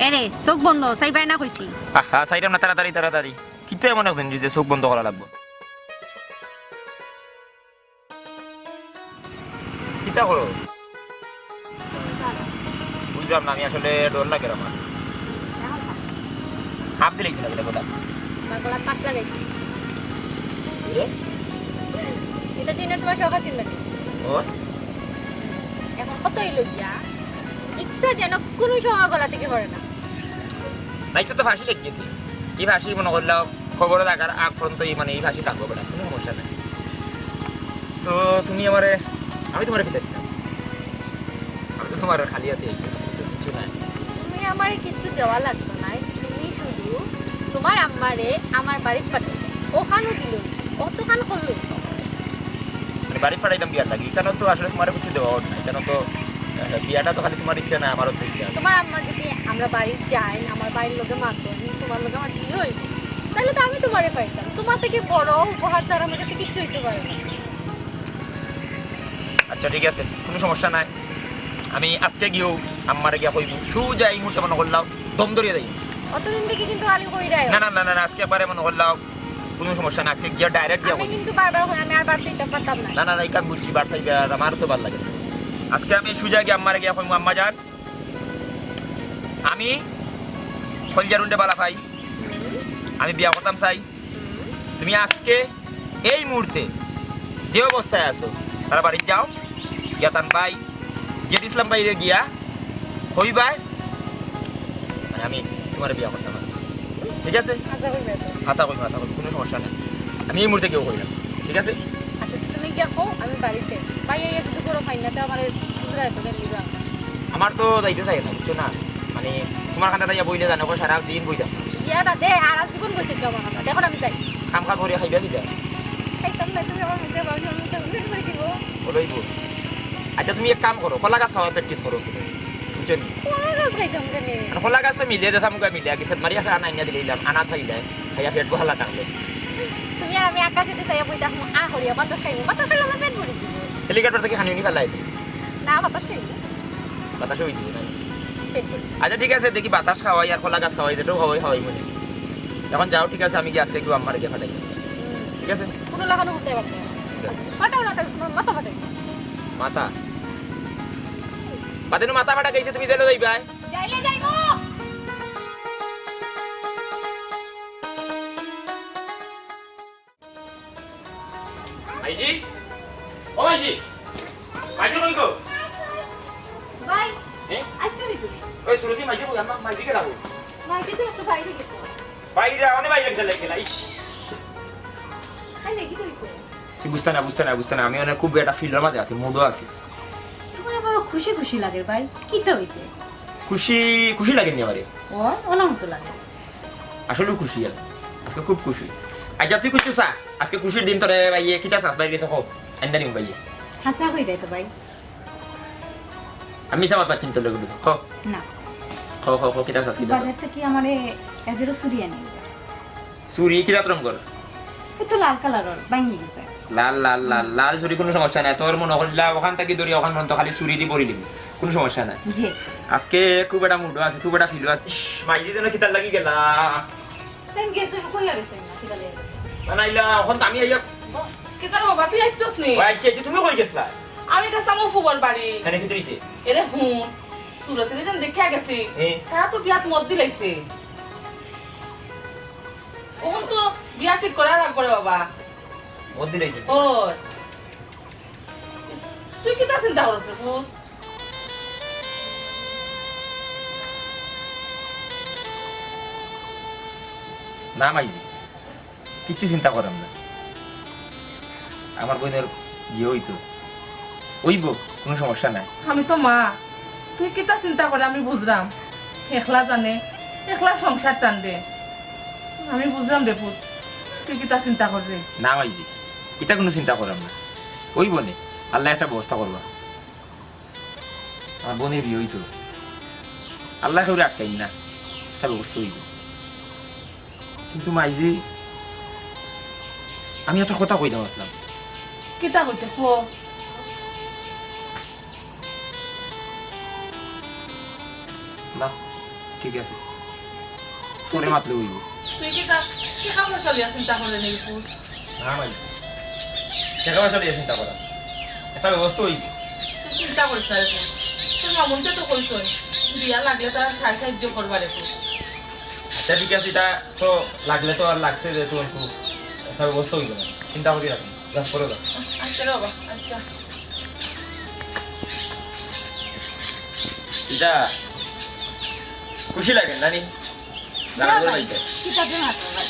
এরে চোখ বন্ধ চাইবাই না কইছি। আহা সাইরাম না তাড়াতাড়ি তাড়াতাড়ি কিতে মনে করেন যে চোখ বন্ধ করা লাগবে কিতা করো বুঝলাম না আমি আসলে ডর লাগে আমার হাফ দিলেছি না কথা গলা পাট লাগাইছি এটা চিনে তোমার শখ আছে নাকি? ও এখন কতই লজ্জা ইচ্ছা যেন কোনো সময় গলা থেকে পড়ে না। নাই তো ফাঁসি লেগেছি এই ফাঁসি মনে করলাম খবর রাখার আগ পর্যন্ত মানে এই ফাঁসি থাকবো না কোনো সমস্যা নাই। তো তুমি আমারে আমি তোমার ভিতরে দিলাম আমি তো তোমার খালি হাতে কিছু নাই। তুমি আমারে কিছু দেওয়া লাগতো না, তুমি শুধু তোমার আম্মারে আমার বাড়িতে পাঠাবে ওখানেও দিল অতখান করলো মানে বাড়ি পাঠাইতাম বিয়ার লাগি কেন তো আসলে তোমার কিছু দেওয়া নাই কেন তো বিয়াটা তো খালি তোমার ইচ্ছা না আমারও তো ইচ্ছা। তোমার আম্মা যদি আমরা বাড়ি যাই আমার বাড়ির লোকে মাতো তোমার লোকে আমার বিয়ে হইবে তাহলে তো আমি তোমারে পাইতাম। তোমার থেকে বড় উপহার ছাড়া আমার কাছে কিচ্ছু হইতে পারে না। আচ্ছা ঠিক আছে কোনো সমস্যা নাই আমি আজকে গিয়েও আম্মারে গিয়া কইব সুজা এই মুহূর্তে মনে করলাম দম ধরিয়ে দেয় অতদিন থেকে কিন্তু আলি কই রায় না না না না আজকে পারে মনে করলাম কোনো সমস্যা না আজকে গিয়া ডাইরেক্ট গিয়া আমি কিন্তু বারবার কই আমি আর বাড়তে দিতে পারতাম না। না না না এই কাজ বুঝছি বাড়তাই আর আমারও তো ভালো লাগে আজকে আমি সুজা গিয়ে আম্মারে গিয়া কইব আম্মা যান আমি ফলজারুন্ডে বালা ভাই আমি বিয়া করতাম চাই তুমি আজকে এই মুহূর্তে যে অবস্থায় আছো তারা বাড়ি যাও গিয়া তান ভাই জেদ ইসলাম বাইরে গিয়া হইবাই মানে আমি তোমার বিয়া করতাম ঠিক আছে আশা করি কোনো সমস্যা নেই আমি এই মুহূর্তে কেউ কইলাম ঠিক আছে। আচ্ছা তুমি গিয়া কও আমি বাড়িতে ভাই এই যদি করো ফাইনাতে আমার বুঝরাই তো লিবা আমার তো যাইতে চাই না বুঝছো না মানে তোমার কাছে তাইয়া বইলে জানো সারা দিন বইতাম বিয়াটা দে আর জীবন বইতে যাবো না দেখো আমি যাই খাম খা করে খাইবা দিতা খাইতাম না তুমি আমার মুখে বাবু আমি তো উঠে করে দিব বলইব। আচ্ছা তুমি এক কাম করো কলা গাছ খাওয়া প্র্যাকটিস করো বুঝছেন কোন গাছ খাইতাম কেন কলা গাছ তো মিলিয়ে দেশা মুখে মিলিয়ে গেছে মারি আসা আনা ইনা দিলাম আনা খাইলে খাইয়া পেট বহালা থাকলে তুমি আর আমি আকাশে চাইয়া বইতাম আ হরিয়া বাতাস খাইবো বাতাস খাইলে আমার পেট ভরে দিব হেলিকপ্টার থেকে হানি ফেলাই না বাতাস খাইবো বাতাসে হয়ে দিবে না পেট ভরে আচ্ছা ঠিক আছে দেখি বাতাস খাওয়াই আর কলা গাছ খাওয়াই যেটাও খাওয়াই মনে এখন যাও ঠিক আছে আমি কি আজকে একটু আম্মার গিয়ে ফাটাই ঠিক আছে কোনো লাগানো উঠতে পারবে না ফাটাও না মাথা ফাটাই মাথা বাদেনো মাথা ফাটা গেছে তুমি জেলে যাইবা যাইলে যাইবো মাইজি ও মাইজি মাইজি কই গো ভাই হ্যাঁ আইছুনি তুমি ওই সুরতি মাইজি কই আম্মা মাইজি কে রাখো ভাই তো একটু বাইরে গেছো বাইরে অনেক বাইরে গেলে গেলা ইস আই নাকি কইছো তুই বুঝতে না আমি অনেক খুব একটা ফিল্ডের মাঝে আছি মুডও আছি তোমার বড় খুশি খুশি লাগে ভাই কি তো হইছে খুশি লাগেনি আমারে ও ওলাম তো লাগে আসলে খুশি আর আজকে খুব খুশি আচ্ছা তুই কিছু চা আজকে খুশির দিন তোরে ভাইয়ে কিতা চাস বাইরে গেছে হোক আন্ডা নিম ভাইয়ে হাসা হই যায় তো ভাই আমি চামাত পাচ্ছি তোর লোক খ না খ কিতা চাস কিতা বাজার থেকে আমারে এজেরো চুরি আনি চুরি কিতা রঙর একটু লাল কালারের ভাঙি গেছে লাল চুরি কোনো সমস্যা নাই তোর মনে করলা ওখান থেকে ধরি ওখান মন তো খালি চুরি দি পরি দিবি কোনো সমস্যা নাই জি আজকে খুব একটা মুডও আছে খুব একটা ফিলও আছে মাইজি যেন কিতার লাগি গেলা টাইম গেছে কইয়া গেছে না ঠিক আছে বানাইলা এখন আমি আইয়া কেতার বাবা তুই আইছস নি ওই আইছে তুমি কই গেছলা আমি গেছলাম ফুবর বাড়ি এখানে কি দিছে এরে হুন সুরতে যেন দেখে গেছি এ তারা তো বিয়াত মত দিলাইছে ওহন তো বিয়া ঠিক করা রাখবো রে বাবা মধ্যে দিছে ও তুই কি তা চিন্তা করছ ফুত না মাইজি কিছু চিন্তা করাম না আমার বোনের বিয়ে হইতো ওইব কোনো সমস্যা নাই আমি তো মা তুই কি তা চিন্তা করে আমি বুঝলাম একলা জানে একলা সংসার টান দে আমি বুঝলাম রে ফুত তুই কি তা চিন্তা করবে না মাইজি এটা কোনো চিন্তা করাম না ওই বনে আল্লাহ একটা ব্যবস্থা করবা আমার বোনের বিয়ে হইতো আল্লাহ কেউ আটকাই না একটা ব্যবস্থা হইব কিন্তু মাইজি আমি একটা কথা কইতাম আসলাম কিতা কইতে ফো না ঠিক আছে পরে মাতলে হইব তুই কি টাকা পয়সা লিয়া চিন্তা করে নেই ফুট না ভাই টাকা পয়সা নিয়ে চিন্তা করা একটা ব্যবস্থা হইব তুই চিন্তা করিস না রে ফুট তোর মামুনকে তো কইছই বিয়া লাগলে তারা সাহায্য করবা রে ফুট আচ্ছা ঠিক আছে এটা তো লাগলে তো আর লাগছে যে তো একটু একটা ব্যবস্থা হইব না চিন্তা করি রাখি যা করে দাও আচ্ছা রে বাবা আচ্ছা এটা খুশি লাগে নানি না ভাই, কিতাবে মাত্র ভাই